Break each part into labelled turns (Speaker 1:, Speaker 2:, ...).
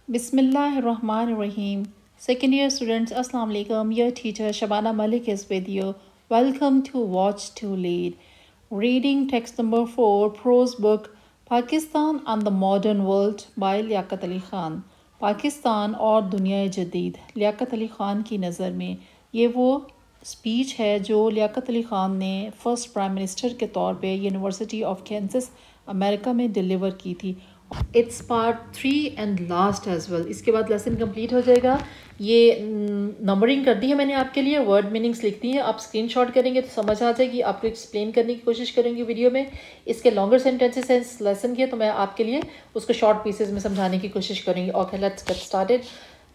Speaker 1: بسم اللہ الرحمن الرحیم. Second year students, Assalamu alaikum. Your teacher Shabana Malik is with you. Welcome to Watch to Lead. Reading text number 4, prose book Pakistan and the Modern World by Liaquat Ali Khan. Pakistan اور دنیا جدید لیاقت علی خان کی نظر میں یہ وہ اسپیچ ہے جو لیاقت علی خان نے فرسٹ پرائم منسٹر کے طور پہ یونیورسٹی آف کینسس امریکہ میں ڈیلیور کی تھی. It's part 3 and last as well. اس کے بعد لیسن کمپلیٹ ہو جائے گا. یہ نمبرنگ کر دی ہے میں نے آپ کے لیے, ورڈ میننگس لکھ دی ہیں. آپ اسکرین شاٹ کریں گے تو سمجھ آ جائے گی. آپ کو ایکسپلین کرنے کی کوشش کریں گی ویڈیو میں. اس کے لانگر سینٹینسز ہیں اس لیسن کے, تو میں آپ کے لیے اس کو شارٹ پیسز میں سمجھانے کی کوشش کروں گی. Okay, let's get started.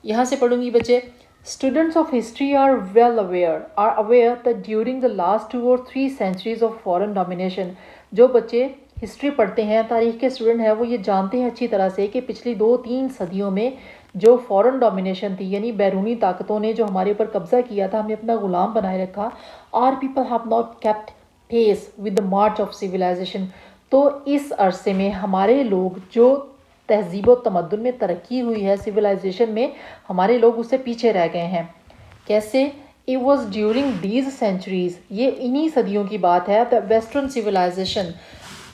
Speaker 1: یہاں سے پڑھوں گی بچے. Students of history are well aware that during the last 2 or 3 centuries of foreign domination, جو بچے ہسٹری پڑھتے ہیں, تاریخ کے اسٹوڈنٹ ہیں, وہ یہ جانتے ہیں اچھی طرح سے کہ پچھلی 2-3 صدیوں میں جو فورن ڈومینیشن تھی, یعنی بیرونی طاقتوں نے جو ہمارے اوپر قبضہ کیا تھا, ہمیں اپنا غلام بنائے رکھا. our people have not kept pace with the march of civilization. تو اس عرصے میں ہمارے لوگ جو تہذیب و تمدن میں ترقی ہوئی ہے, سویلائزیشن میں, ہمارے لوگ اس سے پیچھے رہ گئے ہیں. کیسے؟ It was during these centuries, یہ انہی صدیوں کی بات ہے, the western civilization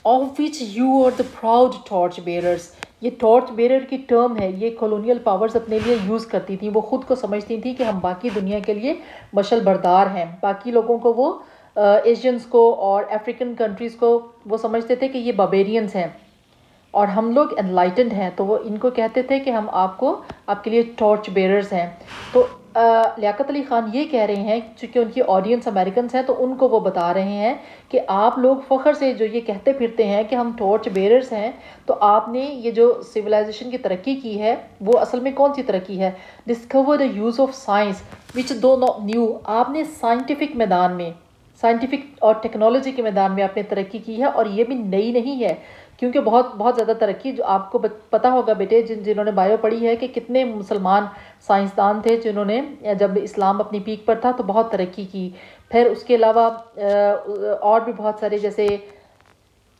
Speaker 1: of which you are the proud torch bearers. یہ ٹارچ بیرر کی ٹرم ہے, یہ کولونیل پاورز اپنے لیے یوز کرتی تھیں. وہ خود کو سمجھتی تھیں کہ ہم باقی دنیا کے لیے مشعل بردار ہیں. باقی لوگوں کو, وہ ایشینز کو اور افریقن کنٹریز کو, وہ سمجھتے تھے کہ یہ بابیرینز ہیں اور ہم لوگ انلائٹنڈ ہیں. تو وہ ان کو کہتے تھے کہ ہم آپ کے لیے ٹارچ بیررز ہیں. تو لیاقت علی خان یہ کہہ رہے ہیں, چونکہ ان کی آڈینس امریکنز ہیں, تو ان کو وہ بتا رہے ہیں کہ آپ لوگ فخر سے جو یہ کہتے پھرتے ہیں کہ ہم ٹارچ بیررز ہیں, تو آپ نے یہ جو سویلائزیشن کی ترقی کی ہے, وہ اصل میں کون سی ترقی ہے؟ Discover the use of science which do not knew. آپ نے سائنٹیفک میدان میں, سائنٹیفک اور ٹیکنالوجی کے میدان میں آپ نے ترقی کی ہے, اور یہ بھی نئی نہیں ہے, کیونکہ بہت زیادہ ترقی, جو آپ کو پتہ ہوگا بیٹے جنہوں نے بایو پڑھی ہے, کہ کتنے مسلمان سائنسدان تھے جنہوں نے, جب اسلام اپنی پیک پر تھا, تو بہت ترقی کی. پھر اس کے علاوہ اور بھی بہت سارے, جیسے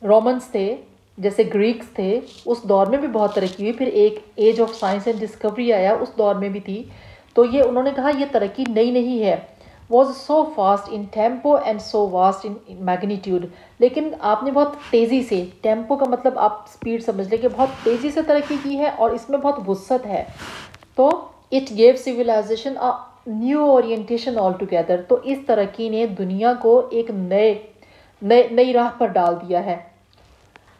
Speaker 1: رومنس تھے, جیسے گریکس تھے, اس دور میں بھی بہت ترقی ہوئی. پھر ایک age of science and discovery آیا, اس دور میں بھی تھی. تو یہ انہوں نے کہا یہ ترقی نئی نہیں ہے. was so fast in tempo and so vast in magnitude. لیکن آپ نے بہت تیزی سے, ٹیمپو کا مطلب آپ سپیڈ سمجھ لیں, کہ بہت تیزی سے ترقی کی ہے اور اس میں بہت وسعت ہے. تو it gave civilization a new orientation altogether. تو اس ترقی نے دنیا کو ایک نئی راہ پر ڈال دیا ہے,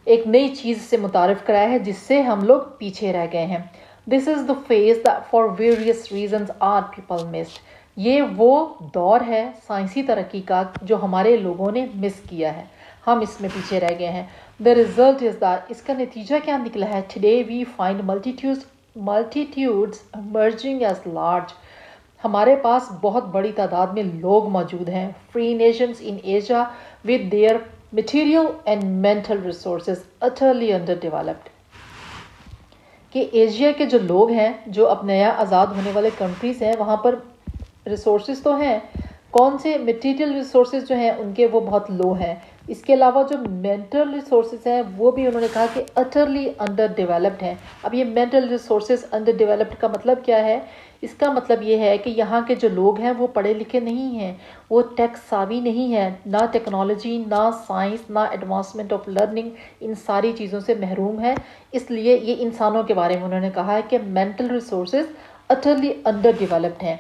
Speaker 1: ایک نئی چیز سے متعارف کرایا ہے, جس سے ہم لوگ پیچھے رہ گئے ہیں. This is the phase that for various reasons our people missed. یہ وہ دور ہے سائنسی ترقی کا جو ہمارے لوگوں نے مس کیا ہے, ہم اس میں پیچھے رہ گئے ہیں. The result is that, اس کا نتیجہ کیا نکلا ہے؟ Today we find multitudes emerging as large. ہمارے پاس بہت بڑی تعداد میں لوگ موجود ہیں. Free nations in Asia with their material and mental resources utterly underdeveloped. کہ ایشیا کے جو لوگ ہیں, جو اب نیا آزاد ہونے والے کنٹریز ہیں, وہاں پر ریسورسز تو ہیں, کون سے میٹیریل ریسورسز جو ہیں ان کے وہ بہت لو ہیں. اس کے علاوہ جو مینٹل ریسورسز ہیں وہ بھی انہوں نے کہا کہ اٹرلی انڈر ڈیولپڈ ہیں. اب یہ مینٹل ریسورسز انڈر ڈیولپڈ کا مطلب کیا ہے؟ اس کا مطلب یہ ہے کہ یہاں کے جو لوگ ہیں وہ پڑھے لکھے نہیں ہیں, وہ ٹیک ساوی نہیں ہیں, نہ ٹیکنالوجی, نہ سائنس, نہ ایڈوانسمنٹ آف لرننگ, ان ساری چیزوں سے محروم ہے. اس لیے یہ انسانوں کے بارے میں انہوں نے کہا ہے کہ مینٹل ریسورسز utterly underdeveloped ہیں,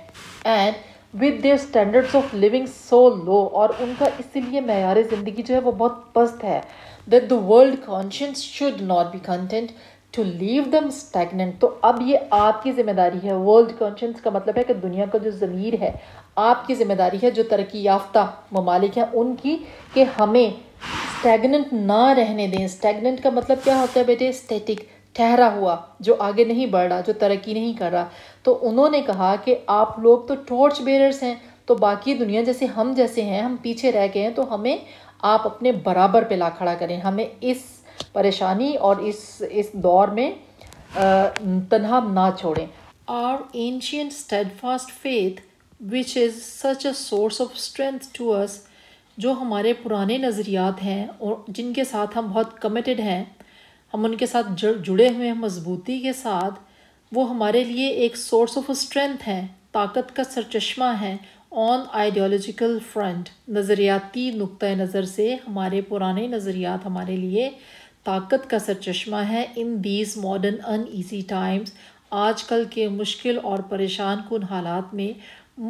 Speaker 1: and with their standards of living so low, اور ان کا اس لیے معیار زندگی جو ہے وہ بہت پست ہے, that the world conscience should not be content to leave them stagnant. تو اب یہ آپ کی ذمہ داری ہے. ورلڈ کانشنس کا مطلب ہے کہ دنیا کا جو ضمیر ہے, آپ کی ذمہ داری ہے, جو ترقی یافتہ ممالک ہیں ان کی, کہ ہمیں اسٹیگننٹ نہ رہنے دیں. اسٹیگننٹ کا مطلب کیا ہوتا ہے بیٹے؟ اسٹیٹک, ٹھہرا ہوا, جو آگے نہیں بڑھ رہا, جو ترقی نہیں کر رہا. تو انہوں نے کہا کہ آپ لوگ تو ٹارچ بیررز ہیں, تو باقی دنیا جیسے ہیں, ہم پیچھے رہ گئے ہیں, تو ہمیں آپ اپنے برابر پہ لا کھڑا کریں, ہمیں اس پریشانی اور اس دور میں تنہا نہ چھوڑیں. Our ancient steadfast faith which is such a source of strength to us, جو ہمارے پرانے نظریات ہیں اور جن کے ساتھ ہم بہت کمیٹڈ ہیں, ہم ان کے ساتھ جڑے ہوئے ہیں مضبوطی کے ساتھ, وہ ہمارے لیے ایک سورس آف اسٹرینتھ ہے، طاقت کا سرچشمہ ہے۔ آن آئیڈیالوجیکل فرنٹ، نظریاتی نقطۂ نظر سے ہمارے پرانے نظریات ہمارے لیے طاقت کا سرچشمہ ہے۔ In these modern in easy Times, آج کل کے مشکل اور پریشان کن حالات میں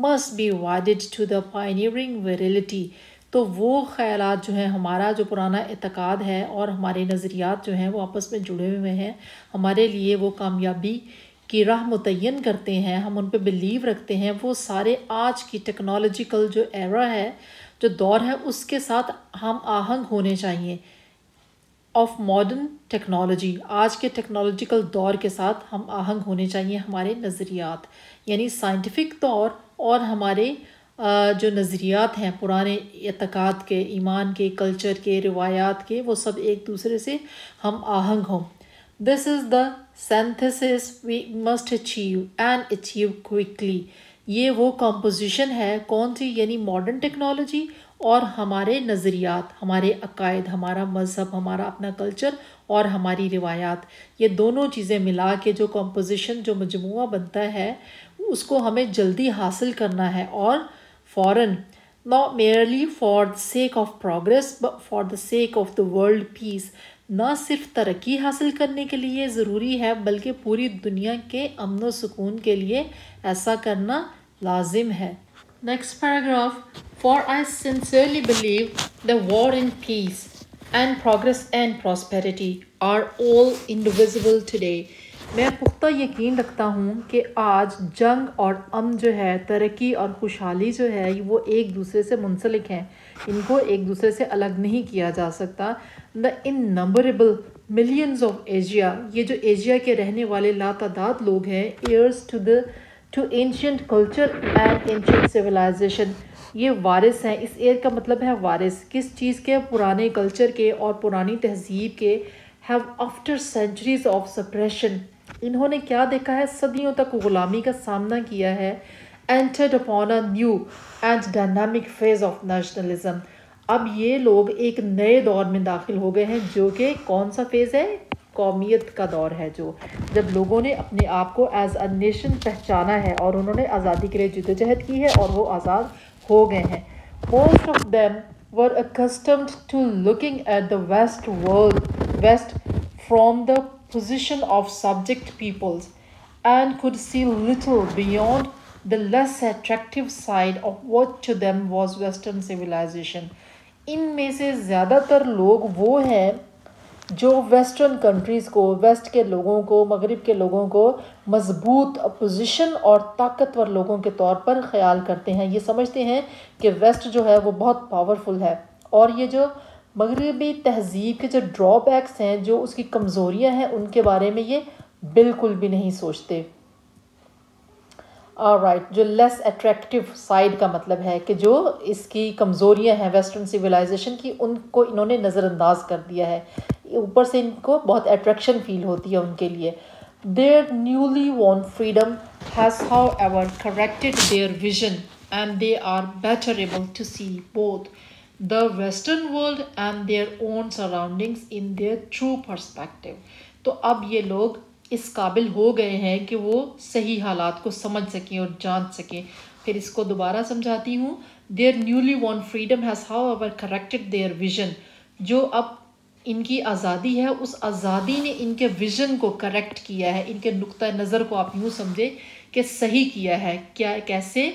Speaker 1: must be widened to the pioneering virility، تو وہ خیالات جو ہیں، ہمارا جو پرانا اعتقاد ہے اور ہمارے نظریات جو ہیں وہ آپس میں جڑے ہوئے ہیں، ہمارے لیے وہ کامیابی کی راہ متعین کرتے ہیں، ہم ان پہ بلیو رکھتے ہیں، وہ سارے آج کی ٹیکنالوجیکل جو ایرا ہے، جو دور ہے، اس کے ساتھ ہم آہنگ ہونے چاہیے۔ آف ماڈرن ٹیکنالوجی، آج کے ٹیکنالوجیکل دور کے ساتھ ہم آہنگ ہونے چاہیے ہمارے نظریات، یعنی سائنٹیفک طور اور ہمارے جو نظریات ہیں پرانے اعتقاد کے، ایمان کے، کلچر کے، روایات کے، وہ سب ایک دوسرے سے ہم آہنگ ہوں۔ This is the synthesis we must achieve and achieve quickly, یہ وہ کمپوزیشن ہے، کون سی؟ یعنی ماڈرن ٹیکنالوجی اور ہمارے نظریات، ہمارے عقائد، ہمارا مذہب، ہمارا اپنا کلچر اور ہماری روایات، یہ دونوں چیزیں ملا کے جو کمپوزیشن، جو مجموعہ بنتا ہے، اس کو ہمیں جلدی حاصل کرنا ہے اور فوراً، not merely for the sake of progress but for the sake of the world peace، نہ صرف ترقی حاصل کرنے کے لیے ضروری ہے بلکہ پوری دنیا کے امن و سکون کے لیے ایسا کرنا لازم ہے۔ Next paragraph. For I sincerely believe the war and peace and progress and prosperity are all indivisible today. میں پختہ یقین رکھتا ہوں کہ آج جنگ اور امن جو ہے، ترقی اور خوشحالی جو ہے، وہ ایک دوسرے سے منسلک ہیں، ان کو ایک دوسرے سے الگ نہیں کیا جا سکتا۔ The innumerable millions of Asia، یہ جو ایشیا کے رہنے والے لاتعداد لوگ ہیں، heirs to ancient culture and ancient civilization، یہ وارث ہیں۔ اس ایئر کا مطلب ہے وارث، کس چیز کے؟ پرانے کلچر کے اور پرانی تہذیب کے۔ have after centuries of suppression، انہوں نے کیا دیکھا ہے؟ صدیوں تک غلامی کا سامنا کیا ہے۔ entered upon a new and dynamic phase of nationalism، اب یہ لوگ ایک نئے دور میں داخل ہو گئے ہیں، جو کہ کون سا فیز ہے؟ قومیت کا دور ہے، جو جب لوگوں نے اپنے آپ کو ایز اے نیشن پہچانا ہے اور انہوں نے آزادی کے لیے جدوجہد کی ہے اور وہ آزاد ہو گئے ہیں۔ most of them were accustomed to looking at the West from the position of subject peoples and could see little beyond the less attractive side of what to them was Western civilization۔ ان میں سے زیادہ تر لوگ وہ ہیں جو western countries کو، waste کے لوگوں کو، مغرب کے لوگوں کو مضبوط اپوزیشن اور طاقتور لوگوں کے طور پر خیال کرتے ہیں۔ یہ سمجھتے ہیں کہ ویسٹ جو ہے وہ بہت پاورفل ہے، اور یہ جو مغربی تہذیب کے جو ڈرا بیکس ہیں، جو اس کی کمزوریاں ہیں، ان کے بارے میں یہ بالکل بھی نہیں سوچتے۔ رائٹ، جو لیس اٹریکٹیو سائڈ کا مطلب ہے کہ جو اس کی کمزوریاں ہیں ویسٹرن سویلائزیشن کی، ان کو انہوں نے نظر انداز کر دیا ہے، اوپر سے ان کو بہت اٹریکشن فیل ہوتی ہے ان کے لیے۔ Their newly won freedom has however corrected their vision and they are better able to see both the Western world and their own surroundings in their true perspective۔ تو اب یہ لوگ اس قابل ہو گئے ہیں کہ وہ صحیح حالات کو سمجھ سکیں اور جان سکیں۔ پھر اس کو دوبارہ سمجھاتی ہوں۔ Their newly won freedom has however corrected their vision، جو اب ان کی آزادی ہے، اس آزادی نے ان کے ویژن کو کریکٹ کیا ہے، ان کے نقطہ نظر کو آپ یوں سمجھے کہ صحیح کیا ہے۔ کیا؟ کیسے؟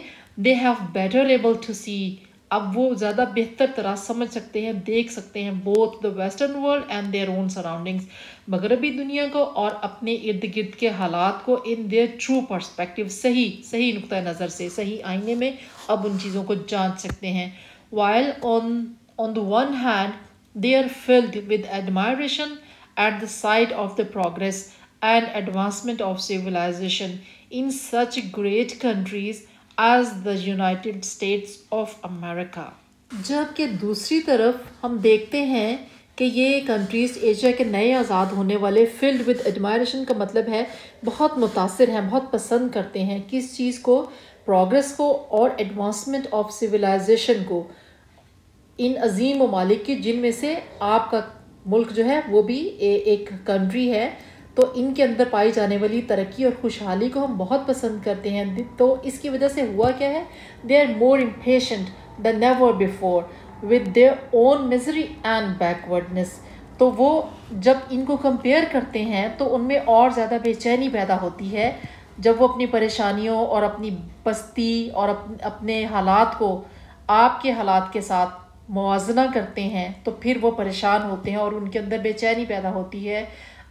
Speaker 1: They have better able to see، اب وہ زیادہ بہتر طرح سمجھ سکتے ہیں، دیکھ سکتے ہیں both the western world and their own surroundings، مغربی دنیا کو اور اپنے ارد گرد کے حالات کو in their true perspective، صحیح نقطہ نظر سے، صحیح آئینے میں اب ان چیزوں کو جان سکتے ہیں۔ while on the one hand they are filled with admiration at the sight of the progress and advancement of civilization in such great countries as the United States of America۔ جبکہ دوسری طرف ہم دیکھتے ہیں کہ یہ کنٹریز ایشیا کے نئے آزاد ہونے والے filled with admiration کا مطلب ہے بہت متاثر ہیں، بہت پسند کرتے ہیں، کس چیز کو؟ پروگریس کو اور ایڈوانسمنٹ آف سویلائزیشن کو، ان عظیم ممالک کی، جن میں سے آپ کا ملک جو ہے وہ بھی ایک کنٹری ہے۔ تو ان کے اندر پائی جانے والی ترقی اور خوشحالی کو ہم بہت پسند کرتے ہیں. تو اس کی وجہ سے ہوا کیا ہے, they are more impatient than never before with their own misery and backwardness. تو وہ جب ان کو کمپیئر کرتے ہیں تو ان میں اور زیادہ بے چینی پیدا ہوتی ہے جب وہ اپنی پریشانیوں اور اپنی پستی اور اپنے حالات کو آپ کے حالات کے ساتھ موازنہ کرتے ہیں تو پھر وہ پریشان ہوتے ہیں اور ان کے اندر بے چینی پیدا ہوتی ہے.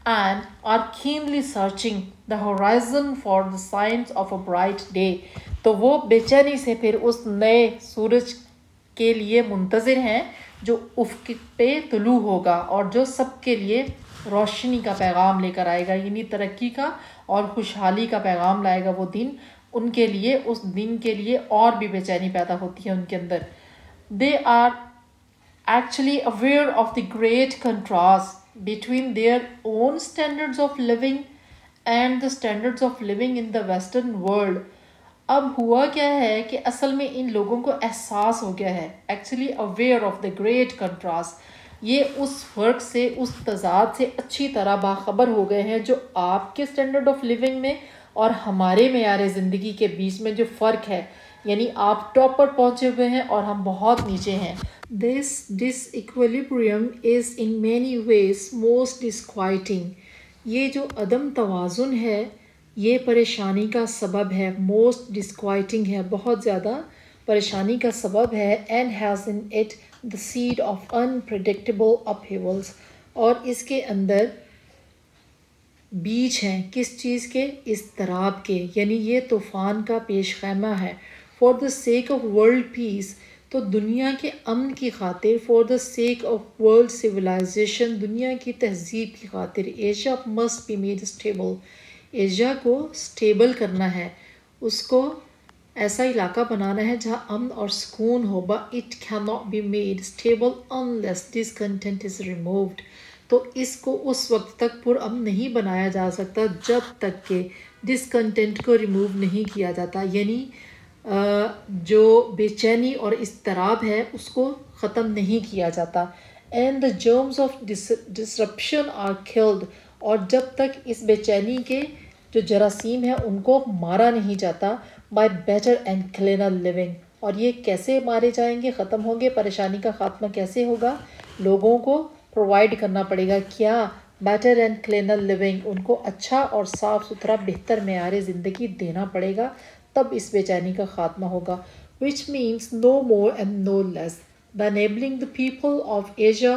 Speaker 1: And are keenly searching the horizon for the signs of a bright day. تو وہ بے چینی سے پھر اس نئے سورج کے لیے منتظر ہیں جو افق پہ طلوع ہوگا اور جو سب کے لیے روشنی کا پیغام لے کر آئے گا, یعنی ترقی کا اور خوشحالی کا پیغام لائے گا وہ دن. ان کے لیے اس دن کے لیے اور بھی بے چینی پیدا ہوتی ہے ان کے اندر. They are actually aware of the great contrast between their own standards of living and the standards of living in the Western world. اب ہوا کیا ہے کہ اصل میں ان لوگوں کو احساس ہو گیا ہے, actually aware of the great contrast, یہ اس فرق سے, اس تضاد سے اچھی طرح باخبر ہو گئے ہیں جو آپ کے اسٹینڈرڈ آف لیونگ میں اور ہمارے معیار زندگی کے بیچ میں جو فرق ہے, یعنی آپ ٹاپ پر پہنچے ہوئے ہیں اور ہم بہت نیچے ہیں. This disequilibrium is in many ways most disquieting. یہ جو عدم توازن ہے یہ پریشانی کا سبب ہے, most disquieting ہے, بہت زیادہ پریشانی کا سبب ہے. And has in it the seed of unpredictable upheavals. اور اس کے اندر بیج ہیں کس چیز کے, اضطراب کے, یعنی یہ طوفان کا پیش خیمہ ہے. For the sake of world peace, تو دنیا کے امن کی خاطر, for the sake of world civilization, دنیا کی تہذیب کی خاطر, Asia must be made stable. Asia کو سٹیبل کرنا ہے, اس کو ایسا علاقہ بنانا ہے جہاں امن اور سکون ہو. But it cannot be made stable unless discontent is removed. تو اس کو اس وقت تک پرامن نہیں بنایا جا سکتا جب تک کہ ڈسکنٹینٹ کو ریموو نہیں کیا جاتا, یعنی جو بے چینی اور اضطراب ہے اس کو ختم نہیں کیا جاتا. And the germs of disruption are killed. اور جب تک اس بے چینی کے جو جراثیم ہیں ان کو مارا نہیں جاتا by better and cleaner living. اور یہ کیسے مارے جائیں گے, ختم ہوں گے, پریشانی کا خاتمہ کیسے ہوگا, لوگوں کو پرووائڈ کرنا پڑے گا کیا, بیٹر اینڈ کلینر لیونگ, ان کو اچھا اور صاف ستھرا بہتر معیار زندگی دینا پڑے گا, تب اس بے چینی کا خاتمہ ہوگا. which means no more and no less by enabling the people of Asia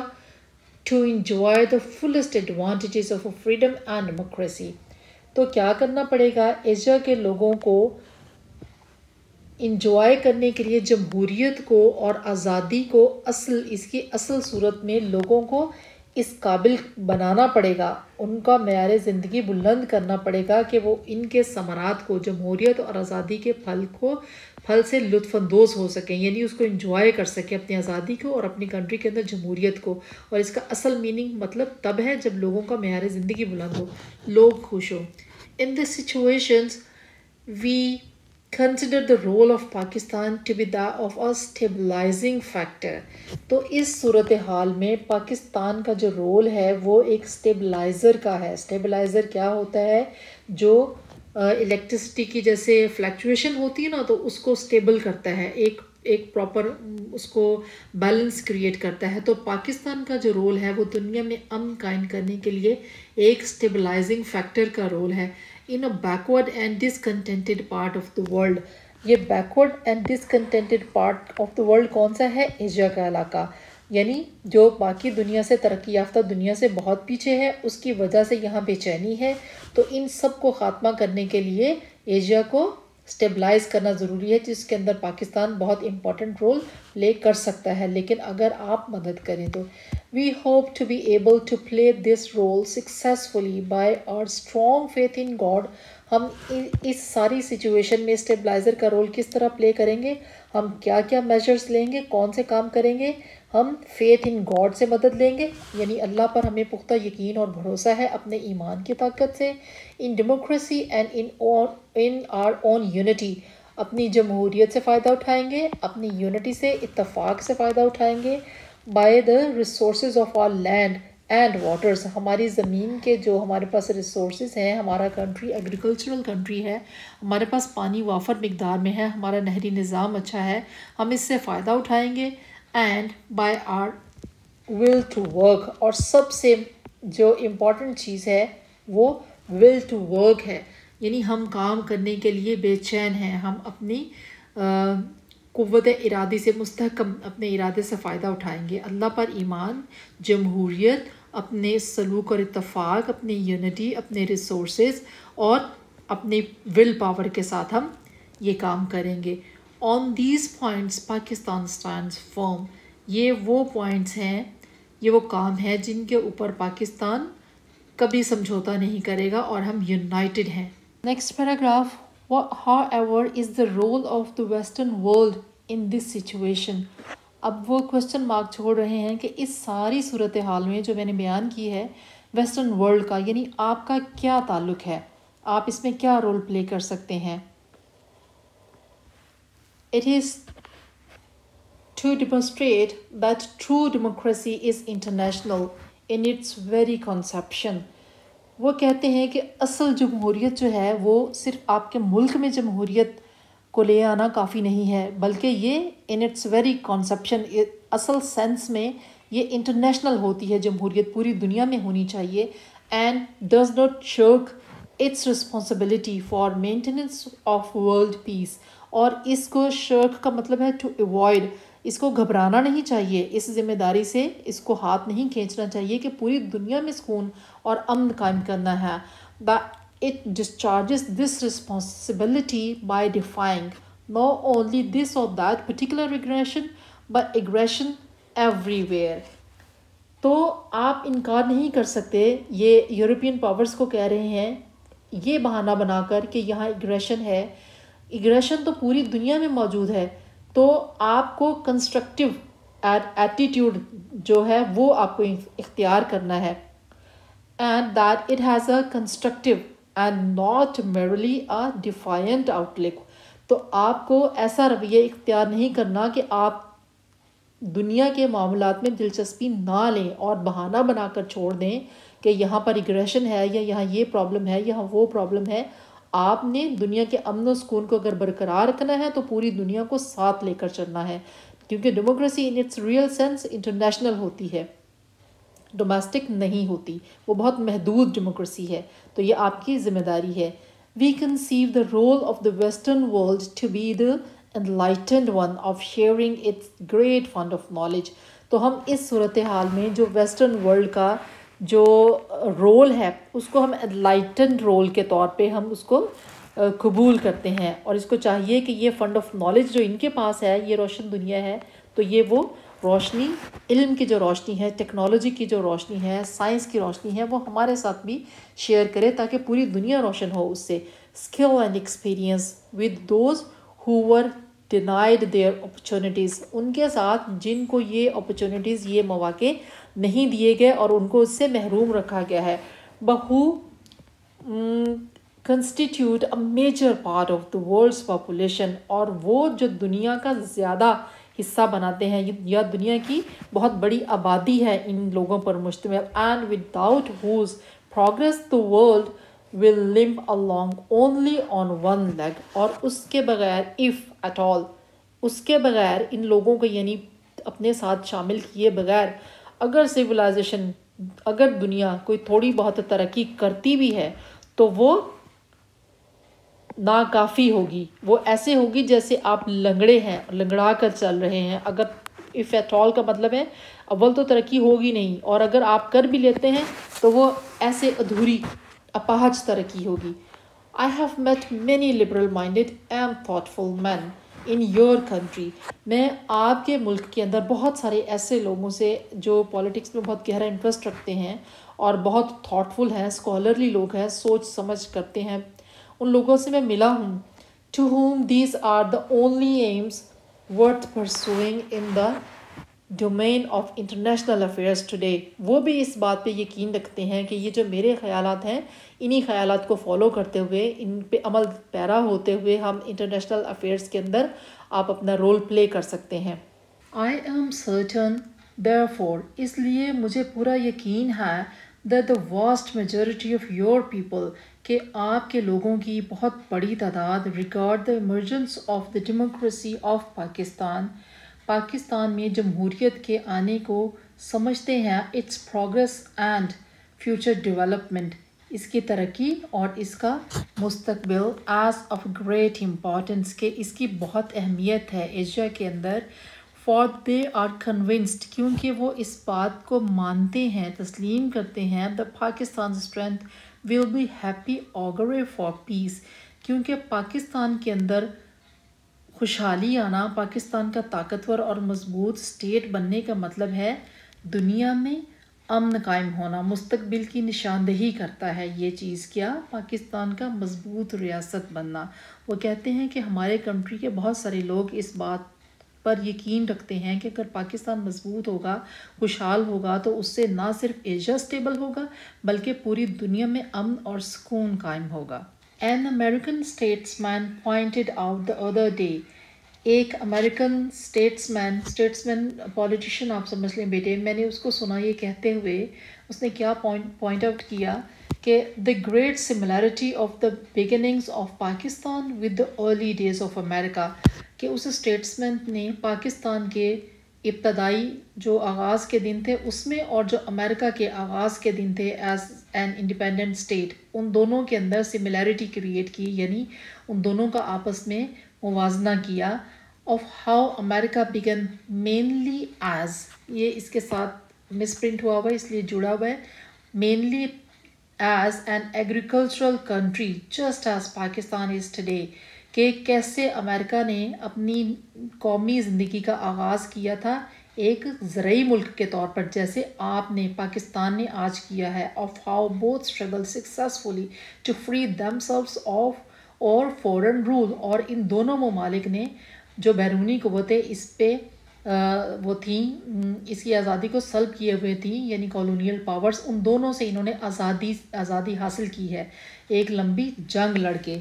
Speaker 1: to enjoy the fullest advantages of freedom and democracy. تو کیا کرنا پڑے گا, ایشیا کے لوگوں کو انجوائے کرنے کے لیے جمہوریت کو اور آزادی کو اس کی اصل صورت میں لوگوں کو اس قابل بنانا پڑے گا, ان کا معیار زندگی بلند کرنا پڑے گا کہ وہ ان کے ثمرات کو, جمہوریت اور آزادی کے پھل سے لطف اندوز ہو سکیں, یعنی اس کو انجوائے کر سکیں, اپنی آزادی کو اور اپنی کنٹری کے اندر جمہوریت کو. اور اس کا اصل میننگ مطلب تب ہے جب لوگوں کا معیار زندگی بلند ہو, لوگ خوش ہو. In these situations we consider the role of Pakistan to be that of a stabilizing factor. تو اس صورتحال میں پاکستان کا جو رول ہے وہ ایک اسٹیبلائزر کا ہے. اسٹیبلائزر کیا ہوتا ہے, جو الیکٹرسٹی کی جیسے فلیکچویشن ہوتی ہے نا, تو اس کو اسٹیبل کرتا ہے, ایک پراپر اس کو بیلنس کریٹ کرتا ہے. تو پاکستان کا جو رول ہے وہ دنیا میں امن قائم کرنے کے لیے ایک اسٹیبلائزنگ فیکٹر کا رول ہے. in a backward and discontented part of the world. یہ backward and discontented part of the world کون سا ہے, ایشیا کا علاقہ, یعنی جو باقی دنیا سے ترقی یافتہ دنیا سے بہت پیچھے ہے, اس کی وجہ سے یہاں بے چینی ہے. تو ان سب کو خاتمہ کرنے کے لیے ایشیا کو اسٹیبلائز کرنا ضروری ہے, جس کے اندر پاکستان بہت امپورٹنٹ رول پلے کر سکتا ہے, لیکن اگر آپ مدد کریں تو. We hope to be able to play this role successfully by our strong faith in God. ہم اس ساری سچویشن میں اسٹیبلائزر کا رول کس طرح پلے کریں گے, ہم کیا کیا میجرز لیں گے, کون سے کام کریں گے. ہم فیتھ ان گاڈ سے مدد لیں گے, یعنی اللہ پر ہمیں پختہ یقین اور بھروسہ ہے اپنے ایمان کی طاقت سے. In democracy and in our unity یونٹی, اپنی جمہوریت سے فائدہ اٹھائیں گے, اپنی یونٹی سے, اتفاق سے فائدہ اٹھائیں گے. by the resources of our land and waters. ہماری زمین کے جو ہمارے پاس ریسورسز ہیں، ہمارا کنٹری ایگریکلچرل کنٹری ہے، ہمارے پاس پانی وافر مقدار میں ہے، ہمارا نہری نظام اچھا ہے، ہم اس سے فائدہ اٹھائیں گے. And by our will to work, اور سب سے جو امپورٹنٹ چیز ہے وہ ول ٹو ورک ہے، یعنی ہم کام کرنے کے لیے بے چین ہیں، ہم اپنی قوت ارادی سے مستحکم اپنے ارادے سے فائدہ اٹھائیں گے. اللہ پر ایمان، جمہوریت، اپنے سلوک اور اتفاق، اپنی یونٹی، اپنے ریسورسز اور اپنی ول پاور کے ساتھ ہم یہ کام کریں گے. On these points Pakistan stands firm. یہ وہ پوائنٹس ہیں، یہ وہ کام ہیں جن کے اوپر پاکستان کبھی سمجھوتا نہیں کرے گا، اور ہم یونائٹڈ ہیں. Next paragraph. however is the role of the western world in this situation. اب وہ کوشچن مارک چھوڑ رہے ہیں کہ اس ساری صورتحال میں جو میں نے بیان کی ہے ویسٹرن ورلڈ کا، یعنی آپ کا کیا تعلق ہے، آپ اس میں کیا رول پلے کر سکتے ہیں. It is to demonstrate that true democracy is international in its very conception. وہ کہتے ہیں کہ اصل جمہوریت جو ہے وہ صرف آپ کے ملک میں جمہوریت کو لے آنا کافی نہیں ہے، بلکہ یہ in its very conception، اصل سینس میں یہ انٹرنیشنل ہوتی ہے. جمہوریت پوری دنیا میں ہونی چاہیے. and does not shirk its responsibility for maintenance of world peace. اور اس کو شرک کا مطلب ہے ٹو ایوائڈ، اس کو گھبرانا نہیں چاہیے، اس ذمہ داری سے اس کو ہاتھ نہیں کھینچنا چاہیے کہ پوری دنیا میں سکون اور امن قائم کرنا ہے. It discharges this responsibility by defying not only this or that particular aggression but aggression everywhere. تو آپ انکار نہیں کر سکتے، یہ یورپین پاورز کو کہہ رہے ہیں یہ بہانہ بنا کر کہ یہاں ایگریشن ہے، ایگریشن تو پوری دنیا میں موجود ہے، تو آپ کو کنسٹرکٹیو ایٹیٹیوڈ جو ہے وہ آپ کو اختیار کرنا ہے. And that it has a constructive and not merely a defiant outlook. تو آپ کو ایسا رویہ اختیار نہیں کرنا کہ آپ دنیا کے معاملات میں دلچسپی نہ لیں اور بہانہ بنا کر چھوڑ دیں کہ یہاں پر ایگریشن ہے یا یہاں یہ پرابلم ہے، یہاں وہ پرابلم ہے. آپ نے دنیا کے امن و سکون کو اگر برقرار رکھنا ہے تو پوری دنیا کو ساتھ لے کر چلنا ہے، کیونکہ democracy in its real sense international ہوتی ہے، ڈومیسٹک نہیں ہوتی، وہ بہت محدود ڈیموکریسی ہے. تو یہ آپ کی ذمہ داری ہے. We conceive the role of the western world to be the enlightened one of sharing its great fund of knowledge. تو ہم اس صورتحال میں جو ویسٹرن ورلڈ کا جو رول ہے اس کو ہم enlightened رول کے طور پہ ہم اس کو قبول کرتے ہیں، اور اس کو چاہیے کہ یہ فنڈ آف نالج جو ان کے پاس ہے، یہ روشن دنیا ہے، تو یہ وہ روشنی، علم کی جو روشنی ہے، ٹیکنالوجی کی جو روشنی ہے، سائنس کی روشنی ہے، وہ ہمارے ساتھ بھی شیئر کرے تاکہ پوری دنیا روشن ہو اس سے. Skill and experience with those who were denied their opportunities. ان کے ساتھ جن کو یہ opportunities، یہ مواقع نہیں دیے گئے اور ان کو اس سے محروم رکھا گیا ہے. but who constitute a major part of the world's population. اور وہ جو دنیا کا زیادہ حصہ بناتے ہیں یا دنیا کی بہت بڑی آبادی ہے ان لوگوں پر مشتمل. and without whose progress the world will limp along only on one leg. اور اس کے بغیر if at all، اس کے بغیر ان لوگوں کو یعنی اپنے ساتھ شامل کیے بغیر اگر سویلائزیشن، اگر دنیا کوئی تھوڑی بہت ترقی کرتی بھی ہے تو وہ ناکافی ہوگی، وہ ایسے ہوگی جیسے آپ لنگڑے ہیں، لنگڑا کر چل رہے ہیں. اگر if at all کا مطلب ہے اول تو ترقی ہوگی نہیں، اور اگر آپ کر بھی لیتے ہیں تو وہ ایسے ادھوری اپاہج ترقی ہوگی. I have met many liberal-minded and thoughtful men in your country. میں آپ کے ملک کے اندر بہت سارے ایسے لوگوں سے جو پالیٹکس میں بہت گہرا انٹرسٹ رکھتے ہیں اور بہت تھاٹفل ہیں، اسکالرلی لوگ ہیں، سوچ سمجھ کرتے ہیں، ان لوگوں سے میں ملا ہوں. To whom these are the only aims worth pursuing in the domain of international affairs today. وہ بھی اس بات پہ یقین رکھتے ہیں کہ یہ جو میرے خیالات ہیں انہی خیالات کو فالو کرتے ہوئے، ان پہ عمل پیرا ہوتے ہوئے ہم انٹرنیشنل افیئرس کے اندر آپ اپنا رول پلے کر سکتے ہیں. I am certain Therefore, اس لیے مجھے پورا یقین ہے that the vast majority of your people کہ آپ کے لوگوں کی بہت بڑی تعداد regard the emergence of the democracy of Pakistan Pakistan میں جمہوریت کے آنے کو سمجھتے ہیں its progress and future development اس کی ترقی اور اس کا مستقبل as of great importance کہ اس کی بہت اہمیت ہے ایشیا کے اندر for they are convinced کیونکہ وہ اس بات کو مانتے ہیں تسلیم کرتے ہیں that Pakistan's strength will be happy augury for peace کیونکہ پاکستان کے اندر خوشحالی آنا پاکستان کا طاقتور اور مضبوط سٹیٹ بننے کا مطلب ہے دنیا میں امن قائم ہونا مستقبل کی نشاندہی کرتا ہے یہ چیز کیا پاکستان کا مضبوط ریاست بننا وہ کہتے ہیں کہ ہمارے کنٹری کے بہت سارے لوگ اس بات پر یقین رکھتے ہیں کہ اگر پاکستان مضبوط ہوگا خوشحال ہوگا تو اس سے نہ صرف ایشیا سٹیبل ہوگا بلکہ پوری دنیا میں امن اور سکون قائم ہوگا An American statesman pointed out the other day ایک امریکن اسٹیٹسمین پولیٹیشین آپ سمجھ لیں بیٹے میں نے اس کو سنا یہ کہتے ہوئے اس نے کیا پوائنٹ آؤٹ کیا کہ the great similarity of the beginnings of Pakistan with the early days of America کہ اس اسٹیٹسمین نے پاکستان کے ابتدائی جو آغاز کے دن تھے اس میں اور جو امریکہ کے آغاز کے دن تھے ایز این انڈیپینڈنٹ اسٹیٹ ان دونوں کے اندر سملیرٹی کریٹ کی یعنی ان دونوں کا آپس میں موازنہ کیا of how America begin mainly as یہ اس کے ساتھ مس پرنٹ ہوا ہوا ہے اس لیے جڑا ہوا ہے mainly as an agricultural country just as Pakistan is today کہ کیسے امریکہ نے اپنی قومی زندگی کا آغاز کیا تھا ایک زرعی ملک کے طور پر جیسے آپ نے پاکستان نے آج کیا ہے of how both struggle successfully to free themselves of اور فورن رول اور ان دونوں ممالک نے جو بیرونی قوتیں اس پہ وہ تھیں اس کی آزادی کو سلب کیے ہوئے تھیں یعنی کالونیل پاورز ان دونوں سے انہوں نے آزادی حاصل کی ہے ایک لمبی جنگ لڑ کے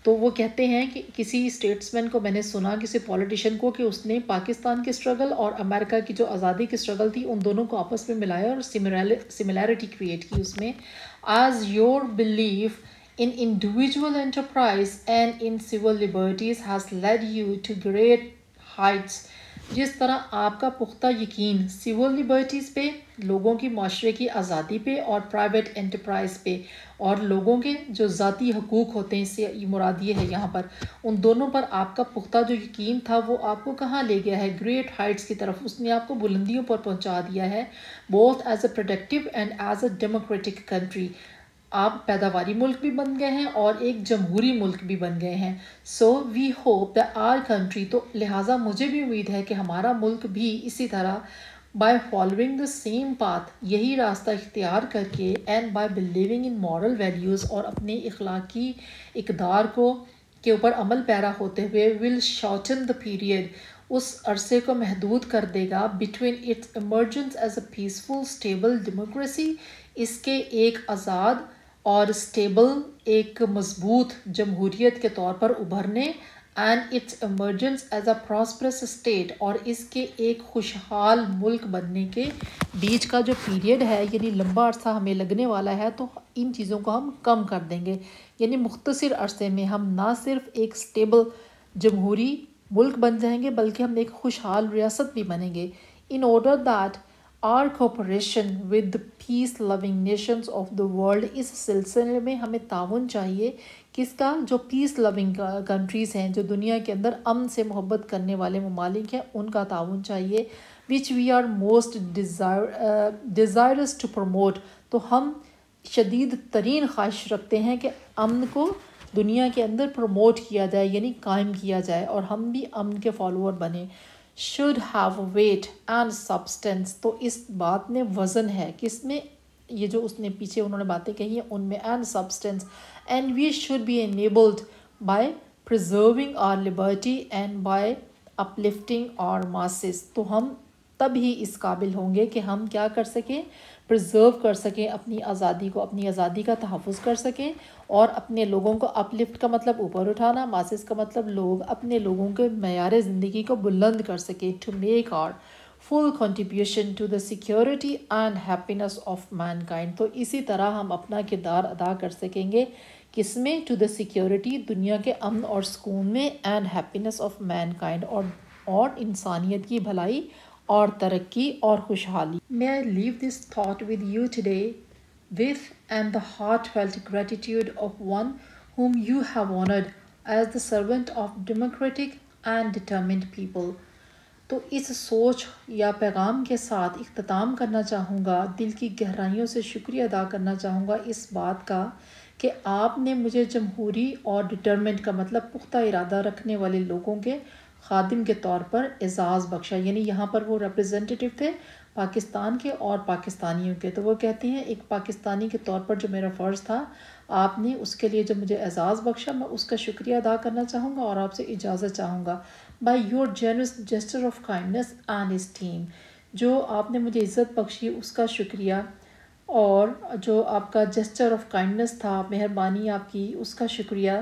Speaker 1: تو وہ کہتے ہیں کہ کسی اسٹیٹسمین کو میں نے سنا کسی پولیٹیشین کو کہ اس نے پاکستان کی اسٹرگل اور امریکہ کی جو آزادی کی اسٹرگل تھی ان دونوں کو آپس میں ملایا اور سملیرٹی کریٹ کی اس میں as your belief in individual enterprise and in civil liberties has led you to great heights جس طرح آپ کا پختہ یقین سول لبرٹیز پہ لوگوں کی معاشرے کی آزادی پہ اور پرائیویٹ انٹرپرائز پہ اور لوگوں کے جو ذاتی حقوق ہوتے ہیں اس سے یہ مراد یہ ہے یہاں پر ان دونوں پر آپ کا پختہ جو یقین تھا وہ آپ کو کہاں لے گیا ہے گریٹ ہائٹس کی طرف اس نے آپ کو بلندیوں پر پہنچا دیا ہے both as a productive and as a democratic country آپ پیداواری ملک بھی بن گئے ہیں اور ایک جمہوری ملک بھی بن گئے ہیں so we hope that our country تو لہٰذا مجھے بھی امید ہے کہ ہمارا ملک بھی اسی طرح by following the same path یہی راستہ اختیار کر کے and by believing in moral values اور اپنے اخلاقی اقدار کو کے اوپر عمل پیرا ہوتے ہوئے ول شارٹن دا پیریڈ اس عرصے کو محدود کر دے گا between its emergence as a peaceful stable democracy اس کے ایک آزاد اور اسٹیبل ایک مضبوط جمہوریت کے طور پر ابھرنے and its emergence as a prosperous state اور اس کے ایک خوشحال ملک بننے کے بیچ کا جو پیریڈ ہے یعنی لمبا عرصہ ہمیں لگنے والا ہے تو ان چیزوں کو ہم کم کر دیں گے یعنی مختصر عرصے میں ہم نہ صرف ایک اسٹیبل جمہوری ملک بن جائیں گے بلکہ ہم ایک خوشحال ریاست بھی بنیں گے in order that our cooperation with the peace loving nations of the world اس سلسلے میں ہمیں تعاون چاہیے کس کا جو پیس لونگ کنٹریز ہیں جو دنیا کے اندر امن سے محبت کرنے والے ممالک ہیں ان کا تعاون چاہیے which we are most desirous to promote تو ہم شدید ترین خواہش رکھتے ہیں کہ امن کو دنیا کے اندر پروموٹ کیا جائے یعنی قائم کیا جائے اور ہم بھی امن کے فالوور بنیں should have weight and substance تو اس بات میں وزن ہے کس میں یہ جو اس نے پیچھے انہوں نے باتیں کہی ہیں ان میں and substance and we should be enabled by preserving our liberty and by uplifting our masses تو ہم تب ہی اس قابل ہوں گے کہ ہم کیا کر سکیں پرزرو کر سکیں اپنی آزادی کو اپنی آزادی کا تحفظ کر سکیں اور اپنے لوگوں کو اپ لفٹ کا مطلب اوپر اٹھانا ماسز کا مطلب لوگ اپنے لوگوں کے معیار زندگی کو بلند کر سکیں to make our full contribution to the security and happiness of mankind. تو اسی طرح ہم اپنا کردار ادا کر سکیں گے کس میں؟ to the security، دنیا کے امن اور سکون میں، and happiness of mankind، اور انسانیت کی بھلائی اور ترقی اور خوشحالی. May I leave this thought with you today with and the heartfelt gratitude of one whom you have honored as the servant of democratic and determined people. تو اس سوچ یا پیغام کے ساتھ اختتام کرنا چاہوں گا، دل کی گہرائیوں سے شکریہ ادا کرنا چاہوں گا اس بات کا کہ آپ نے مجھے جمہوری اور ڈٹرمنٹ کا مطلب پختہ ارادہ رکھنے والے لوگوں کے خادم کے طور پر اعزاز بخشا. یعنی یہاں پر وہ ریپرزینٹیٹیو تھے پاکستان کے اور پاکستانیوں کے. تو وہ کہتے ہیں ایک پاکستانی کے طور پر جو میرا فرض تھا آپ نے اس کے لیے جو مجھے اعزاز بخشا، میں اس کا شکریہ ادا کرنا چاہوں گا اور آپ سے اجازت چاہوں گا. By your generous gesture of kindness and esteem, جو آپ نے مجھے عزت بخشی اس کا شکریہ، اور جو آپ کا جسٹر آف کائنڈنس تھا، مہربانی آپ کی، اس کا شکریہ.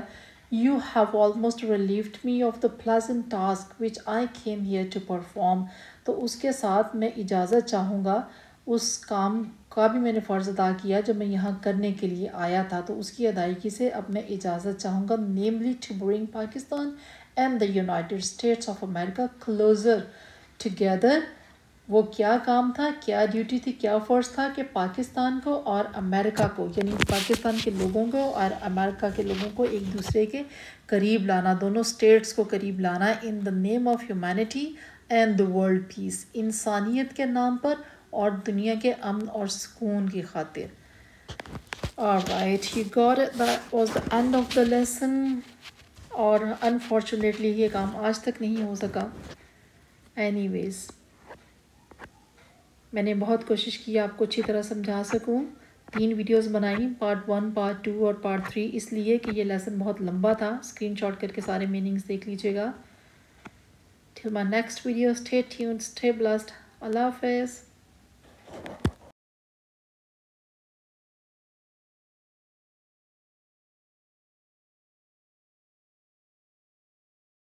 Speaker 1: You have almost relieved me of the pleasant task which I came here to perform. تو اس کے ساتھ میں اجازت چاہوں گا اس کام کا بھی میں نے فرض ادا کیا جو میں یہاں کرنے کے لیے آیا تھا، تو اس کی ادائیگی سے اب میں اجازت چاہوں گا. namely to bring Pakistan and the United States of America closer together. وہ کیا کام تھا، کیا ڈیوٹی تھی، کیا فرض تھا کہ پاکستان کو اور امریکہ کو، یعنی پاکستان کے لوگوں کو اور امریکہ کے لوگوں کو ایک دوسرے کے قریب لانا، دونوں اسٹیٹس کو قریب لانا. In the name of humanity and the world peace, انسانیت کے نام پر اور دنیا کے امن اور سکون کی خاطر. Alright, you got it. That was the end of the lesson. اور unfortunately یہ کام آج تک نہیں ہو سکا. Anyways، میں نے بہت کوشش کی آپ کو اچھی طرح سمجھا سکوں. 3 ویڈیوز بنائی، پارٹ 1، پارٹ 2 اور پارٹ 3، اس لیے کہ یہ لیسن بہت لمبا تھا. اسکرین شاٹ کر کے سارے میننگز دیکھ لیجیے گا. Till my next video, stay tuned, stay blessed. اللہ حافظ.